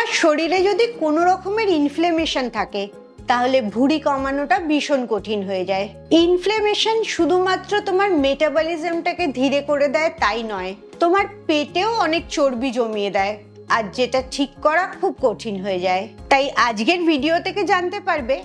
তোমার শরীরে যদি কোনো রকমের ইনফ্লেমেশন থাকে তাহলে ভুঁড়ি কমানোটা ভীষণ কঠিন হয়ে যায়। ইনফ্লেমেশন শুধুমাত্র তোমার মেটাবলিজমটাকে ধীরে করে দেয় তাই নয়, তোমার পেটেও অনেক চর্বি জমিয়ে দেয়, আর যেটা ঠিক করা খুব কঠিন হয়ে যায়। তাই আজকের ভিডিও থেকে জানতে পারবে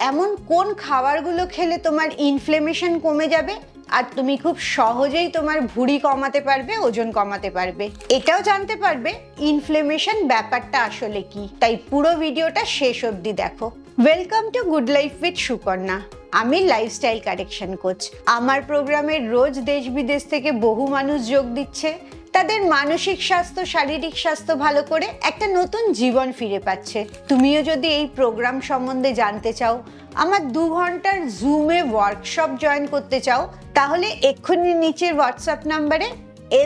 এমন কোন খাবারগুলো খেলে তোমার ইনফ্লেমেশন কমে যাবে আর তুমি খুব সহজেই তোমার ভুঁড়ি কমাতে পারবে, ওজন কমাতে পারবে। এটাও জানতে পারবে ইনফ্লেমেশন ব্যাপারটা আসলে কি। তাই পুরো ভিডিওটা শেষ অবধি দেখো। Welcome to good life with Sukanya. আমি লাইফস্টাইল কারেকশন কোচ। আমার প্রোগ্রামে রোজ দেশ বিদেশ থেকে বহু মানুষ যোগ দিচ্ছে, তাদের মানসিক স্বাস্থ্য, শারীরিক স্বাস্থ্য ভালো করে একটা নতুন জীবন ফিরে পাচ্ছে। তুমিও যদি এই প্রোগ্রাম সম্বন্ধে জানতে চাও, আমার 2 ঘন্টার জুমে ওয়ার্কশপ জয়েন করতে চাও, তাহলে এক্ষুনি নিচের হোয়াটসঅ্যাপ নাম্বারে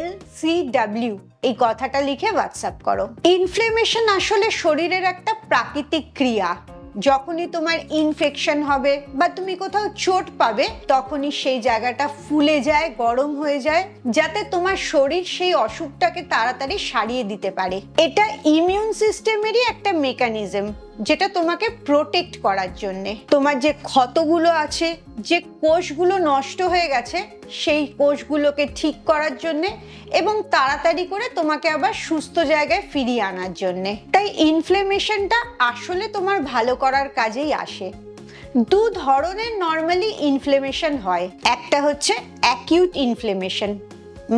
LCW এই কথাটা লিখে হোয়াটসঅ্যাপ করো। ইনফ্লেমেশন আসলে শরীরের একটা প্রাকৃতিক ক্রিয়া। যখনই তোমার ইনফেকশন হবে বা তুমি কোথাও চোট পাবে, তখনই সেই জায়গাটা ফুলে যায়, গরম হয়ে যায়, যাতে তোমার শরীর সেই অসুখটাকে তাড়াতাড়ি সারিয়ে দিতে পারে। এটা ইমিউন সিস্টেমেরই একটা মেকানিজম, যেটা তোমাকে প্রোটেক্ট করার জন্যে। তোমার যে ক্ষতগুলো আছে, যে কোষগুলো নষ্ট হয়ে গেছে, সেই কোষগুলোকে ঠিক করার জন্যে এবং তাড়াতাড়ি করে তোমাকে আবার সুস্থ জায়গায় ফিরিয়ে আনার জন্যে। তাই ইনফ্লেমেশনটা আসলে তোমার ভালো করার কাজেই আসে। 2 ধরনের নর্মালি ইনফ্লেমেশন হয়। একটা হচ্ছে অ্যাকিউট ইনফ্লেমেশন,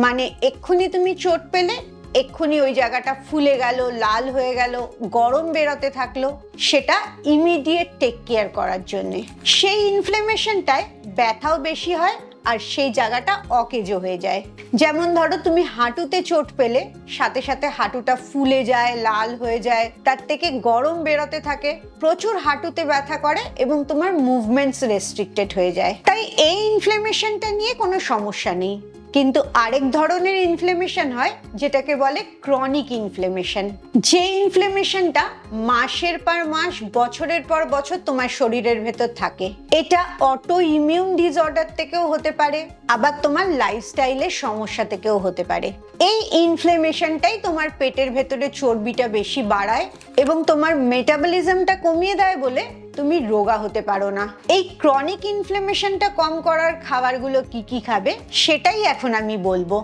মানে এক্ষুনি তুমি চোট পেলে, এক্ষুনি ওই জায়গাটা ফুলে গেল, লাল হয়ে গেল, গরম বেরোতে থাকলো, সেটা ইমিডিয়েট টেক কেয়ার করার জন্যে। সেই ইনফ্লেমেশনটায় ব্যথাও বেশি হয় আর সেই জায়গাটা অকেজো হয়ে যায়। যেমন ধরো তুমি হাঁটুতে চোট পেলে, সাথে সাথে হাঁটুটা ফুলে যায়, লাল হয়ে যায়, তার থেকে গরম বেরোতে থাকে, প্রচুর হাঁটুতে ব্যথা করে এবং তোমার মুভমেন্টস রেস্ট্রিক্টেড হয়ে যায়। তাই এই ইনফ্লেমেশনটা নিয়ে কোনো সমস্যা নেই। কিন্তু আরেক ধরনের ইনফ্লেমেশন হয়, যেটাকে বলে ক্রনিক ইনফ্লেমেশন। যে ইনফ্লেমেশনটা মাসের পর মাস, বছরের পর বছর তোমার শরীরের ভেতর থাকে। এটা অটো ইমিউন ডিসঅর্ডার থেকেও হতে পারে, আবার তোমার লাইফস্টাইলের সমস্যা থেকেও হতে পারে। এই ইনফ্লেমেশনটাই তোমার পেটের ভেতরে চর্বিটা বেশি বাড়ায় এবং তোমার মেটাবলিজমটা কমিয়ে দেয় বলে তুমি রোগা হতে পারো না। এই ক্রনিক ইনফ্লেমেশনটা কম করার খাবারগুলো কি কি খাবে সেটাই এখন আমি বলবো,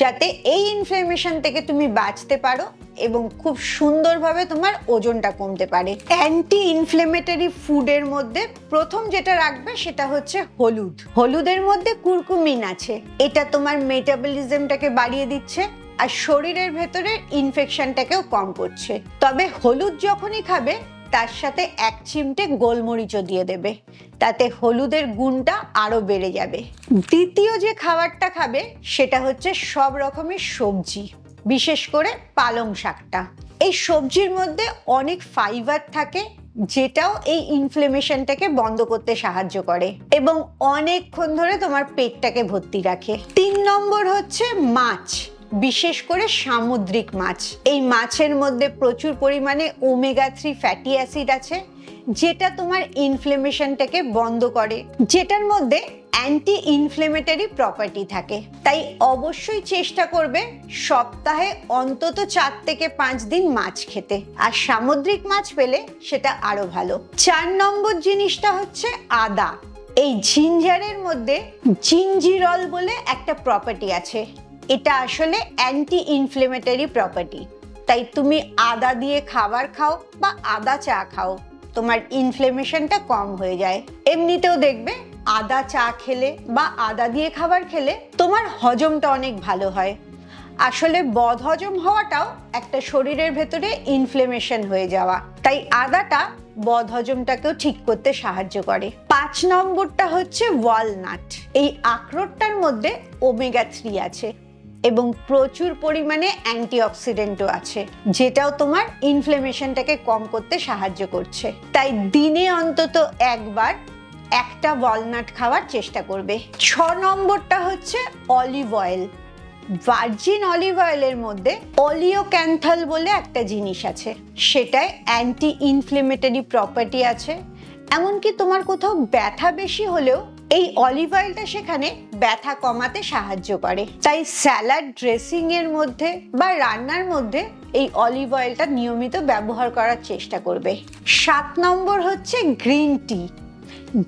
যাতে এই ইনফ্লেমেশন থেকে তুমি বাঁচতে পারো এবং খুব সুন্দরভাবে তোমার ওজনটা কমতে পারে। অ্যান্টি ইনফ্লেমেটরি ফুডের মধ্যে প্রথম যেটা রাখবে সেটা হচ্ছে হলুদ। হলুদের মধ্যে কুরকুমিন আছে, এটা তোমার মেটাবলিজমটাকে বাড়িয়ে দিচ্ছে আর শরীরের ভেতরে ইনফেকশনটাকেও কম করছে। তবে হলুদ যখনই খাবে, তার সাথে 1 চিমটে গোলমরিচও দিয়ে দেবে, তাতে হলুদের গুণটা আরো বেড়ে যাবে। দ্বিতীয় যে খাবারটা খাবে সেটা হচ্ছে সব রকমের সবজি, বিশেষ করে পালং শাকটা। এই সবজির মধ্যে অনেক ফাইবার থাকে, যেটাও এই ইনফ্লেমেশনটাকে বন্ধ করতে সাহায্য করে এবং অনেকক্ষণ ধরে তোমার পেটটাকে ভর্তি রাখে। 3 নম্বর হচ্ছে মাছ, বিশেষ করে সামুদ্রিক মাছ। এই মাছের মধ্যে প্রচুর পরিমাণে ওমেগা 3 ফ্যাটি অ্যাসিড আছে, যেটা তোমার ইনফ্লেমেশনটাকে বন্ধ করে, যেটার মধ্যে অ্যান্টি ইনফ্লেমেটরি প্রপার্টি থাকে। তাই অবশ্যই চেষ্টা করবে সপ্তাহে অন্তত 4 থেকে 5 দিন মাছ খেতে, আর সামুদ্রিক মাছ পেলে সেটা আরো ভালো। 4 নম্বর জিনিসটা হচ্ছে আদা। এই জিঞ্জারের মধ্যে জিঞ্জিরল বলে একটা প্রপার্টি আছে, এটা আসলে অ্যান্টি ইনফ্লেমেটরি প্রপার্টি। তাই তুমি আদা দিয়ে খাবার খাও বা আদা চা খাও, তোমার ইনফ্লেমেশনটা কম হয়ে যায়। এমনিতেও দেখবে আদা চা খেলে বা আদা দিয়ে খাবার খেলে তোমার হজমটা অনেক ভালো হয়। আসলে বদহজম হওয়াটাও একটা শরীরের ভেতরে ইনফ্লেমেশন হয়ে যাওয়া, তাই আদাটা বদহজমটাকেও ঠিক করতে সাহায্য করে। 5 নম্বরটা হচ্ছে ওয়ালনাট। এই আখরোটটার মধ্যে ওমেগা 3 আছে এবং প্রচুর পরিমাণে অ্যান্টিঅক্সিডেন্টও আছে, যেটাও তোমার ইনফ্লেমেশনটাকে কম করতে সাহায্য করছে। তাই দিনে অন্তত একবার একটা ওয়ালনাট খাওয়ার চেষ্টা করবে। 6 নম্বরটা হচ্ছে অলিভ অয়েল। ভার্জিন অলিভ অয়েলের মধ্যে অলিওক্যান্থল বলে একটা জিনিস আছে, সেটায় অ্যান্টি ইনফ্লেমেটরি প্রপার্টি আছে। এমনকি তোমার কোথাও ব্যথা বেশি হলেও এই অলিভ অয়েলটা সেখানে ব্যথা কমাতে সাহায্য করে। তাই স্যালাড ড্রেসিং এর মধ্যে বা রান্নার মধ্যে এই অলিভ অয়েলটা নিয়মিত ব্যবহার করার চেষ্টা করবে। 7 নম্বর হচ্ছে গ্রিন টি।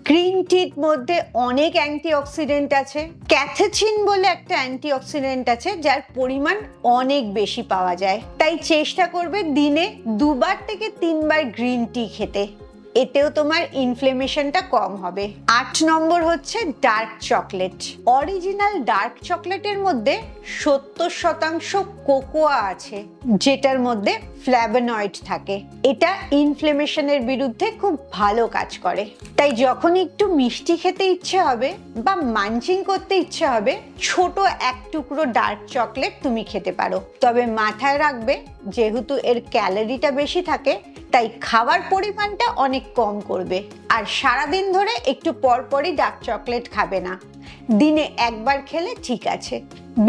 গ্রিন টির মধ্যে অনেক অ্যান্টিঅক্সিডেন্ট আছে। ক্যাথেচিন বলে একটা অ্যান্টিঅক্সিডেন্ট আছে যার পরিমাণ অনেক বেশি পাওয়া যায়। তাই চেষ্টা করবে দিনে 2বার থেকে 3বার গ্রিন টি খেতে, এতেও তোমার ইনফ্লেমেশনটা কম হবে। 8 নম্বর হচ্ছে ডার্ক চকলেট। অরিজিনাল ডার্ক চকলেটের মধ্যে 70% কোকোয়া আছে, যেটার মধ্যে ফ্ল্যাভোনয়েড থাকে। এটা ইনফ্লেমেশনের বিরুদ্ধে খুব ভালো কাজ করে। তাই যখন একটু মিষ্টি খেতে ইচ্ছে হবে বা মানচিং করতে ইচ্ছে হবে, ছোট এক টুকরো ডার্ক চকলেট তুমি খেতে পারো। তবে মাথায় রাখবে, যেহেতু এর ক্যালোরিটা বেশি থাকে, তাই খাবার পরিমাণটা অনেক কম করবে। আর সারাদিন ধরে একটু পরপরই ডার্ক চকলেট খাবে না, দিনে একবার খেলে ঠিক আছে।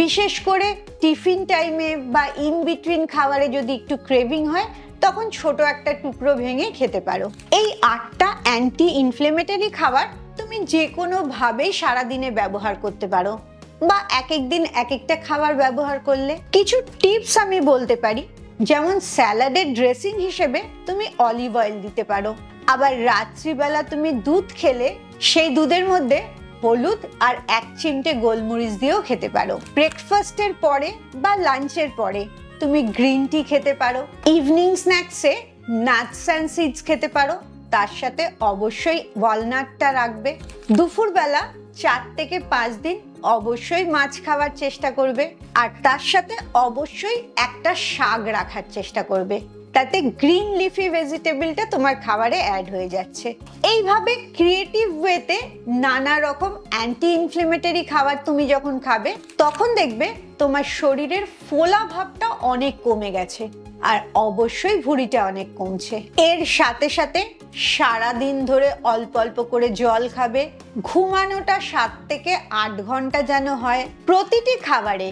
বিশেষ করে টিফিন টাইমে বা ইন বিটুইন খাবারে যদি একটু ক্রেভিং হয়, তখন ছোট একটা টুকরো ভেঙে খেতে পারো। এই 8টা অ্যান্টি ইনফ্লেমেটরি খাবার তুমি যে কোনো ভাবেই সারাদিনে ব্যবহার করতে পারো, বা এক এক দিন এক একটা খাবার ব্যবহার করলে। কিছু টিপস আমি বলতে পারি, যেমন স্যালাডের ড্রেসিং হিসেবে তুমি অলিভ অয়েল দিতে পারো। আবার রাত্রিবেলা তুমি দুধ খেলে সেই দুধের মধ্যে হলুদ আর 1 চিমটে গোলমরিচ দিয়েও খেতে পারো। ব্রেকফাস্টের পরে বা লাঞ্চের পরে তুমি গ্রিন টি খেতে পারো। ইভিনিং স্ন্যাক্সে নাটস অ্যান্ড সিডস খেতে পারো, তার সাথে অবশ্যই ওয়ালনাটটা রাখবে। দুপুরবেলা 4 থেকে 5 দিন অবশ্যই মাছ খাওয়ার চেষ্টা করবে, আর তার সাথে অবশ্যই একটা শাক রাখার চেষ্টা করবে, তাতে গ্রিন লিফি ভেজিটেবলটা তোমার খাবারে অ্যাড হয়ে যাচ্ছে। এইভাবে ক্রিয়েটিভ ওয়েতে নানা রকম অ্যান্টি ইনফ্লেমেটরি খাবার তুমি যখন খাবে, তখন দেখবে তোমার শরীরের ফোলা ভাবটা অনেক কমে গেছে, আর অবশ্যই ভুঁড়িটা অনেক কমছে। এর সাথে সাথে সারাদিন ধরে অল্প অল্প করে জল খাবে। ঘুমানোটা 7 থেকে 8 ঘন্টা যেন হয় প্রতিটি খাবারে,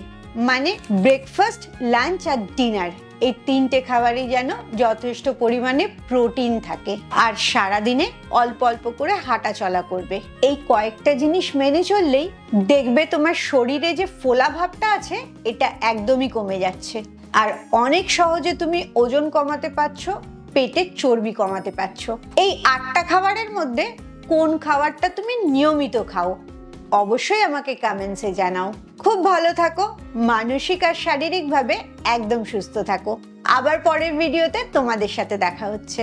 মানে ব্রেকফাস্ট, লাঞ্চ আর ডিনার, এই 3টে খাবারই যেন যথেষ্ট পরিমাণে প্রোটিন থাকে। আর সারাদিনে অল্প অল্প করে হাঁটা চলা করবে। এই কয়েকটা জিনিস মেনে চললেই দেখবে তোমার শরীরে যে ফোলা ভাবটা আছে, এটা একদমই কমে যাচ্ছে। আর অনেক সহজে তুমি ওজন কমাতে পারছো, পেটের চর্বি কমাতে পারছো। এই 8টা খাবারের মধ্যে কোন খাবারটা তুমি নিয়মিত খাও, অবশ্যই আমাকে কমেন্টসে জানাও। খুব ভালো থাকো, মানসিক আর শারীরিকভাবে একদম সুস্থ থাকো। আবার পরের ভিডিওতে তোমাদের সাথে দেখা হচ্ছে।